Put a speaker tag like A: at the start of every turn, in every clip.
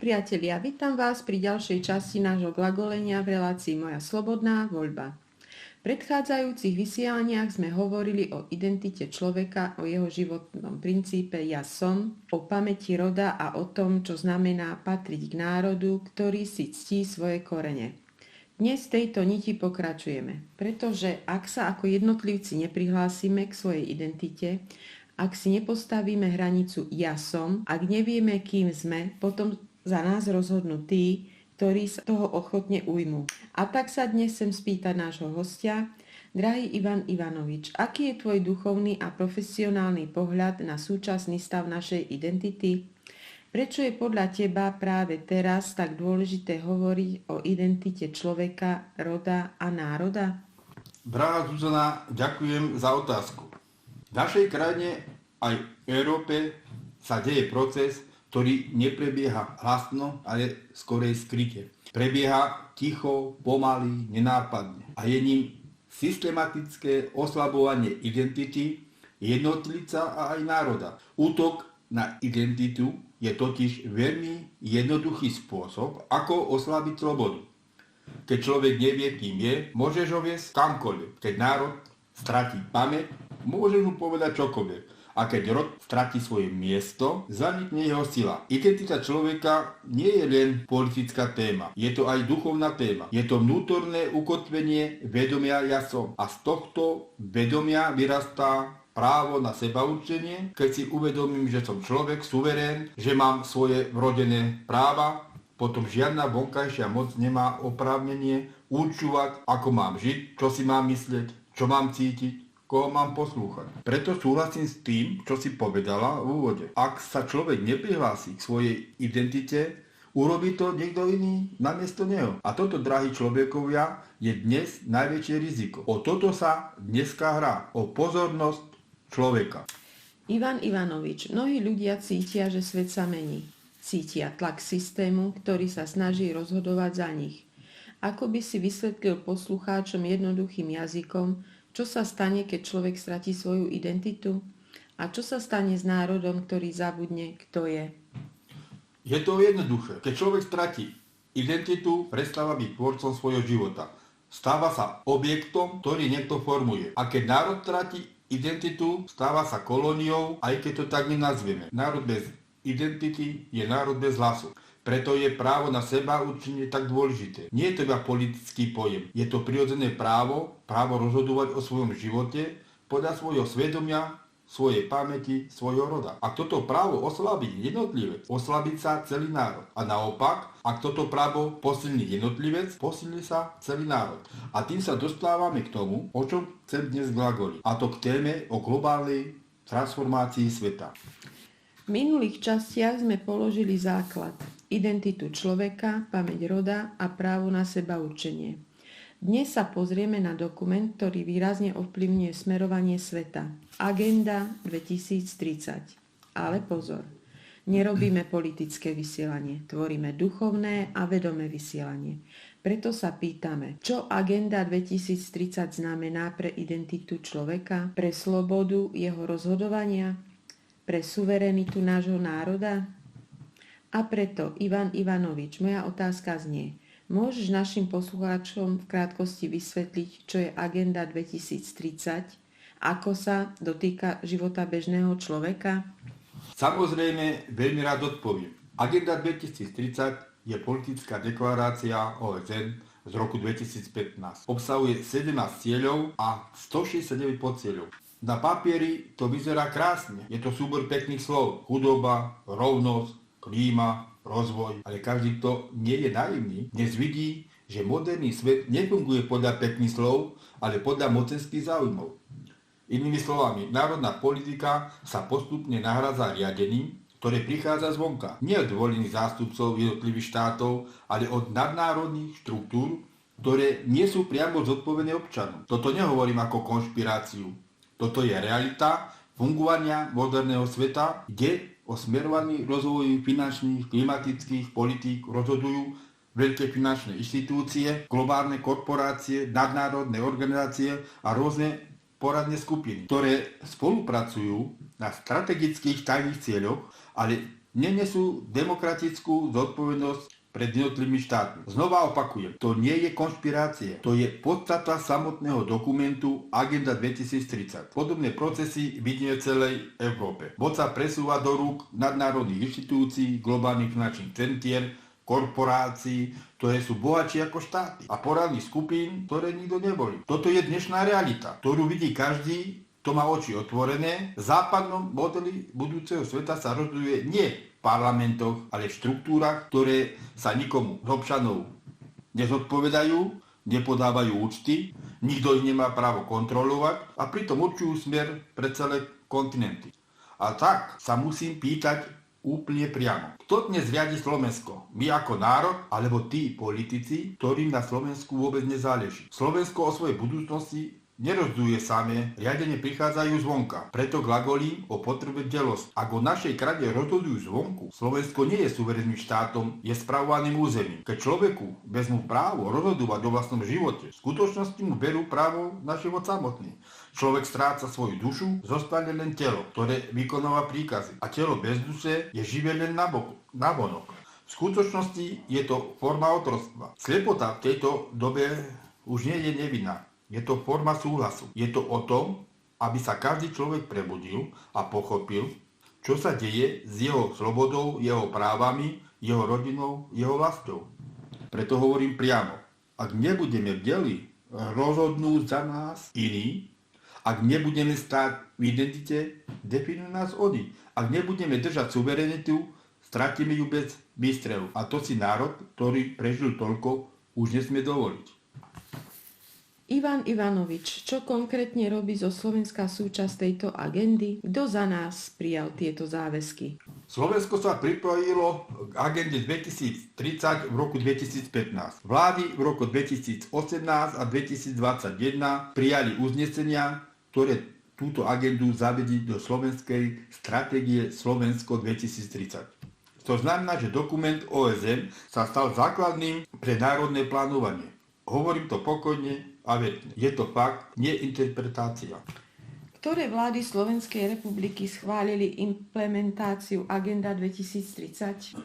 A: Priatelia, vítam vás pri ďalšej časti nášho glagolenia v relácii Moja slobodná voľba. V predchádzajúcich vysielaniach sme hovorili o identite človeka, o jeho životnom princípe ja som, o pamäti roda a o tom, čo znamená patriť k národu, ktorý si ctí svoje korene. Dnes v tejto niti pokračujeme, pretože ak sa ako jednotlivci neprihlásime k svojej identite, ak si nepostavíme hranicu ja som, ak nevieme, kým sme, potom za nás rozhodnú tí, ktorí sa toho ochotne ujmú. A tak sa dnes chcem spýtať nášho hostia, drahý Ivan Ivanovič, aký je tvoj duchovný a profesionálny pohľad na súčasný stav našej identity? Prečo je podľa teba práve teraz tak dôležité hovoriť o identite človeka, roda a národa?
B: Drahá Zuzana, ďakujem za otázku. V našej krajine aj v Európe sa deje proces, ktorý neprebieha hlasno, ale skorej skryte. Prebieha ticho, pomaly, nenápadne. A je ním systematické oslabovanie identity jednotlivca a aj národa. Útok na identitu je totiž veľmi jednoduchý spôsob, ako oslabiť slobodu. Keď človek nevie, kým je, môžeš ho viesť kamkoľvek. Keď národ stratí pamäť, môžeš mu povedať čokoľvek. A keď rod stratí svoje miesto, zanikne jeho sila. Identita človeka nie je len politická téma, je to aj duchovná téma. Je to vnútorné ukotvenie vedomia ja som. A z tohto vedomia vyrastá právo na sebaurčenie, keď si uvedomím, že som človek, suverén, že mám svoje vrodené práva, potom žiadna vonkajšia moc nemá oprávnenie určovať, ako mám žiť, čo si mám myslieť, čo mám cítiť, koho mám poslúchať. Preto súhlasím s tým, čo si povedala v úvode. Ak sa človek neprihlási k svojej identite, urobí to niekto iný namiesto neho. A toto, drahí človekovia, je dnes najväčšie riziko. O toto sa dneska hrá. O pozornosť človeka.
A: Ivan Ivanovič, mnohí ľudia cítia, že svet sa mení. Cítia tlak systému, ktorý sa snaží rozhodovať za nich. Ako by si vysvetlil poslucháčom jednoduchým jazykom, čo sa stane, keď človek stratí svoju identitu? A čo sa stane s národom, ktorý zabudne, kto je?
B: Je to jednoduché. Keď človek stratí identitu, prestáva byť tvorcom svojho života. Stáva sa objektom, ktorý niekto formuje. A keď národ stratí identitu, stáva sa kolóniou, aj keď to tak nenazvieme. Národ bez identity je národ bez hlasu. Preto je právo na seba určenie tak dôležité. Nie je to iba politický pojem. Je to prirodzené právo rozhodovať o svojom živote podľa svojho svedomia, svojej pamäti, svojho roda. Ak toto právo oslabí jednotlivec, oslabí sa celý národ. A naopak, ak toto právo posilní jednotlivec, posilní sa celý národ. A tým sa dostávame k tomu, o čom chcem dnes glagoliť. A to k téme o globálnej transformácii sveta.
A: V minulých častiach sme položili základ, identitu človeka, pamäť roda a právo na seba určenie. Dnes sa pozrieme na dokument, ktorý výrazne ovplyvňuje smerovanie sveta. Agenda 2030. Ale pozor, nerobíme politické vysielanie, tvoríme duchovné a vedomé vysielanie. Preto sa pýtame, čo Agenda 2030 znamená pre identitu človeka, pre slobodu jeho rozhodovania, pre suverenitu nášho národa? A preto, Ivan Ivanovič, moja otázka znie, môžeš našim poslucháčom v krátkosti vysvetliť, čo je Agenda 2030, ako sa dotýka života bežného človeka?
B: Samozrejme, veľmi rád odpoviem. Agenda 2030 je politická deklarácia OSN z roku 2015. Obsahuje 17 cieľov a 169 podcieľov. Na papieri to vyzerá krásne. Je to súbor pekných slov. Chudoba, rovnosť, klíma, rozvoj. Ale každý, kto nie je naivný, dnes vidí, že moderný svet nefunguje podľa pekných slov, ale podľa mocenských záujmov. Inými slovami, národná politika sa postupne nahrádza riadením, ktoré prichádza zvonka. Nie od volených zástupcov jednotlivých štátov, ale od nadnárodných štruktúr, ktoré nie sú priamo zodpovedné občanom. Toto nehovorím ako konšpiráciu. Toto je realita fungovania moderného sveta, kde o smerovaní rozvoju finančných, klimatických politík rozhodujú veľké finančné inštitúcie, globálne korporácie, nadnárodné organizácie a rôzne poradné skupiny, ktoré spolupracujú na strategických tajných cieľoch, ale nenesú demokratickú zodpovednosť pred jednotlivými štátmi. Znova opakujem, to nie je konšpirácia, to je podstata samotného dokumentu Agenda 2030. Podobné procesy vidíme v celej Európe. Moc sa presúva do rúk nadnárodných inštitúcií, globálnych finančných centier, korporácií, ktoré sú bohatšie ako štáty a poradných skupín, ktoré nikto neboli. Toto je dnešná realita, ktorú vidí každý, kto má oči otvorené. V západnom modeli budúceho sveta sa rozhoduje nie v parlamentoch, ale v štruktúrach, ktoré sa nikomu z občanov nezodpovedajú, nepodávajú účty, nikto ich nemá právo kontrolovať a pritom určujú smer pre celé kontinenty. A tak sa musím pýtať úplne priamo. Kto dnes riadi Slovensko? My ako národ, alebo tí politici, ktorým na Slovensku vôbec nezáleží? Slovensko o svojej budúcnosti nerozhoduje samé, riadenie prichádzajú zvonka. Preto glagolím o potrebe bdelosti. Ak o našej krajine rozhodujú zvonku, Slovensko nie je suverenným štátom, je spravovaným územím. Keď človeku vezmú právo rozhodovať o vlastnom živote, v skutočnosti mu berú právo na život samotný. Človek stráca svoju dušu, zostane len telo, ktoré vykonáva príkazy. A telo bez duše je živé len navonok. V skutočnosti je to forma otroctva. Slepota v tejto dobe už nie je nevinná. Je to forma súhlasu. Je to o tom, aby sa každý človek prebudil a pochopil, čo sa deje s jeho slobodou, jeho právami, jeho rodinou, jeho vlastou. Preto hovorím priamo. Ak nebudeme bdeli, rozhodnú za nás iní. Ak nebudeme stáť v identite, definujú nás oni. Ak nebudeme držať suverenitu, stratíme ju bez výstrelu. A to si národ, ktorý prežil toľko, už nesmie dovoliť.
A: Ivan Ivanovič, čo konkrétne robí zo Slovenska súčasť tejto agendy? Kto za nás prijal tieto záväzky?
B: Slovensko sa pripojilo k agende 2030 v roku 2015. Vlády v roku 2018 a 2021 prijali uznesenia, ktoré túto agendu zavedí do slovenskej stratégie Slovensko 2030. To znamená, že dokument OSN sa stal základným pre národné plánovanie. Hovorím to pokojne a vetne. Je to fakt, nie interpretácia.
A: Ktoré vlády Slovenskej republiky schválili implementáciu Agenda 2030?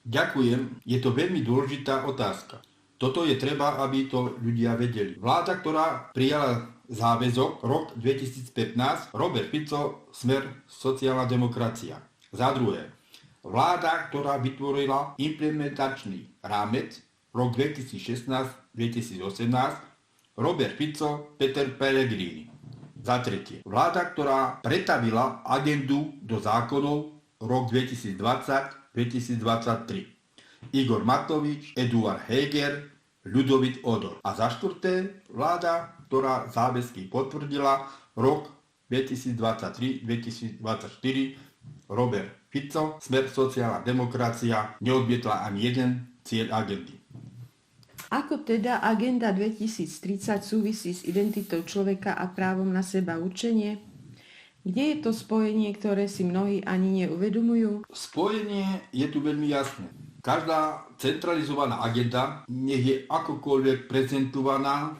B: Ďakujem, je to veľmi dôležitá otázka. Toto je treba, aby to ľudia vedeli. Vláda, ktorá prijala záväzok rok 2015, Robert Fico, Smer, sociálna demokracia. Za druhé, vláda, ktorá vytvorila implementačný rámec rok 2016-2018, Robert Fico, Peter Pellegrini. Za tretie, vláda, ktorá pretavila agendu do zákonov rok 2020-2023. Igor Matovič, Eduard Heger, Ľudovít Odor. A za štvrté, vláda, ktorá záväzky potvrdila rok 2023-2024, Robert Fico, Smer, sociálna demokracia, neodmietla ani jeden cieľ agendy.
A: Ako teda Agenda 2030 súvisí s identitou človeka a právom na seba určenie? Kde je to spojenie, ktoré si mnohí ani neuvedomujú?
B: Spojenie je tu veľmi jasné. Každá centralizovaná agenda, nech je akokoľvek prezentovaná,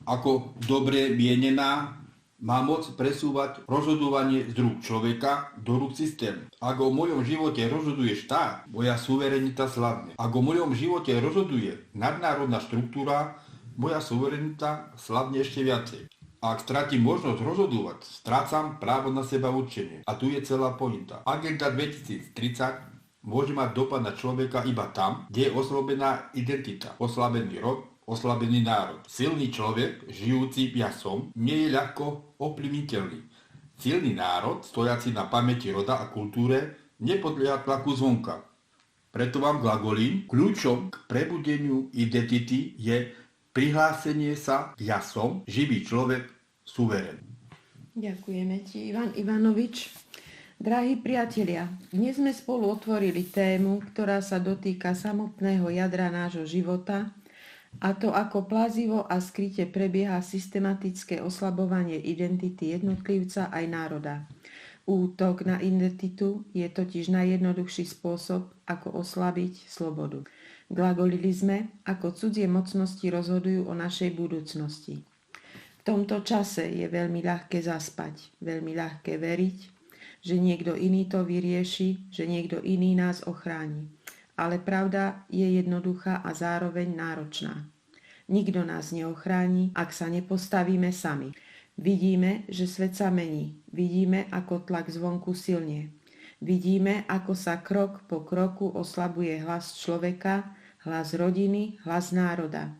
B: ako dobre mienená, má moc presúvať rozhodovanie z rúk človeka do rúk systému. Ak o mojom živote rozhoduje štát, moja suverenita slabne. Ak o mojom živote rozhoduje nadnárodná štruktúra, moja suverenita slabne ešte viacej. Ak stratím možnosť rozhodovať, strácam právo na seba určenie. A tu je celá pointa. Agenda 2030 môže mať dopad na človeka iba tam, kde je oslabená identita, oslabený rod, oslabený národ. Silný človek, žijúci ja som, nie je ľahko ovplyvniteľný. Silný národ, stojaci na pamäti roda a kultúre, nepodlieha tlaku zvonka. Preto vám glagolím, kľúčom k prebudeniu identity je prihlásenie sa ja som, živý človek, suverén.
A: Ďakujeme ti, Ivan Ivanovič. Drahí priatelia, dnes sme spolu otvorili tému, ktorá sa dotýka samotného jadra nášho života, a to ako plazivo a skryte prebieha systematické oslabovanie identity jednotlivca aj národa. Útok na identitu je totiž najjednoduchší spôsob, ako oslabiť slobodu. Glagolili sme, ako cudzie mocnosti rozhodujú o našej budúcnosti. V tomto čase je veľmi ľahké zaspať, veľmi ľahké veriť, že niekto iný to vyrieši, že niekto iný nás ochráni. Ale pravda je jednoduchá a zároveň náročná. Nikto nás neochráni, ak sa nepostavíme sami. Vidíme, že svet sa mení. Vidíme, ako tlak zvonku silnie. Vidíme, ako sa krok po kroku oslabuje hlas človeka, hlas rodiny, hlas národa.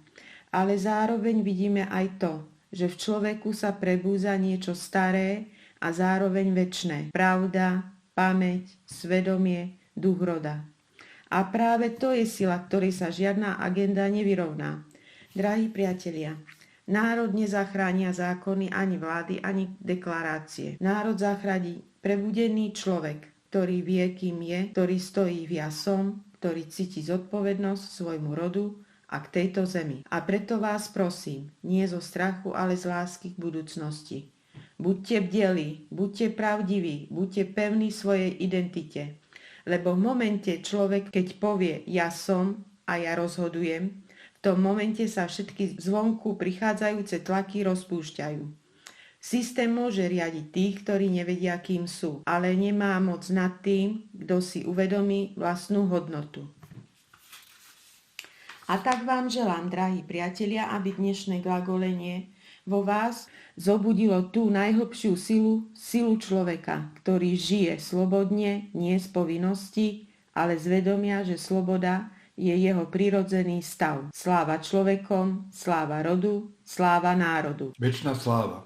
A: Ale zároveň vidíme aj to, že v človeku sa prebúza niečo staré a zároveň večné. Pravda, pamäť, svedomie, duch roda. A práve to je sila, ktorej sa žiadna agenda nevyrovná. Drahí priatelia, národ nezachránia zákony ani vlády, ani deklarácie. Národ zachráni prebudený človek, ktorý vie, kým je, ktorý stojí v jasom, ktorý cíti zodpovednosť svojmu rodu a k tejto zemi. A preto vás prosím, nie zo strachu, ale z lásky k budúcnosti. Buďte bdelí, buďte pravdiví, buďte pevní svojej identite. Lebo v momente človek, keď povie ja som a ja rozhodujem, v tom momente sa všetky zvonku prichádzajúce tlaky rozpúšťajú. Systém môže riadiť tých, ktorí nevedia, kým sú, ale nemá moc nad tým, kto si uvedomí vlastnú hodnotu. A tak vám želám, drahí priatelia, aby dnešné glagolenie vo vás zobudilo tú najhlbšiu silu človeka, ktorý žije slobodne, nie z povinnosti, ale z vedomia, že sloboda je jeho prirodzený stav. Sláva človekom, sláva rodu, sláva národu.
B: Večná sláva.